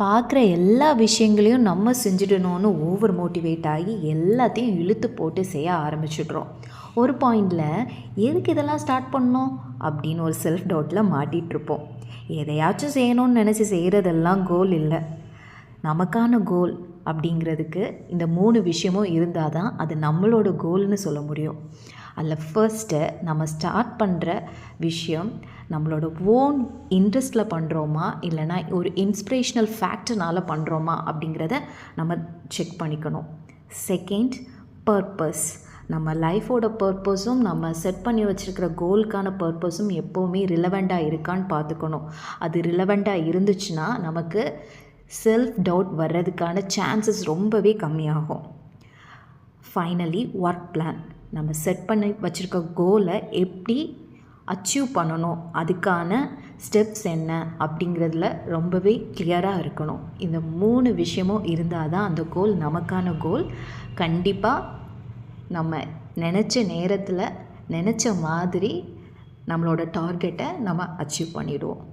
பார்க்குற எல்லா விஷயங்களையும் நம்ம செஞ்சிடணும்னு ஓவர் மோட்டிவேட் ஆகி எல்லாத்தையும் இழுத்து போட்டு செய்ய ஆரம்பிச்சிடுறோம். ஒரு பாயிண்டில் எதுக்கு இதெல்லாம் ஸ்டார்ட் பண்ணோம் அப்படின்னு ஒரு செல்ஃப் டவுட்டில் மாட்டிகிட்ருப்போம். எதையாச்சும் செய்யணும்னு நினச்சி செய்கிறதெல்லாம் கோல் இல்லை. நமக்கான கோல் அப்படிங்கிறதுக்கு இந்த 3 விஷயமும் இருந்தால் தான் அது நம்மளோட கோல்னு சொல்ல முடியும். அதில் ஃபர்ஸ்ட்டு நம்ம ஸ்டார்ட் பண்ணுற விஷயம் நம்மளோட ஓன் இன்ட்ரெஸ்ட்டில் பண்ணுறோமா இல்லைனா ஒரு இன்ஸ்பிரேஷ்னல் ஃபேக்டர்னால் பண்ணுறோமா அப்படிங்கிறத நம்ம செக் பண்ணிக்கணும். Second, purpose. நம்ம லைஃபோட பர்பஸும் நம்ம செட் பண்ணி வச்சுருக்கிற கோலுக்கான பர்பஸும் எப்போவுமே ரிலவெண்ட்டாக இருக்கான்னு பார்த்துக்கணும். அது ரிலவெண்ட்டாக இருந்துச்சுன்னா நமக்கு செல்ஃப் டவுட் வர்றதுக்கான சான்சஸ் ரொம்பவே கம்மியாகும். Finally, work plan. நம்ம செட் பண்ணி வச்சுருக்க கோலை எப்படி அச்சீவ் பண்ணணும், அதுக்கான ஸ்டெப்ஸ் என்ன அப்படிங்கிறதுல ரொம்பவே கிளியராக இருக்கணும். இந்த 3 விஷயமும் இருந்தால் தான் அந்த கோல் நமக்கான கோல். கண்டிப்பாக நம்ம நினச்ச நேரத்தில் நினச்ச மாதிரி நம்மளோட டார்கெட்டை நம்ம அச்சீவ் பண்ணிவிடுவோம்.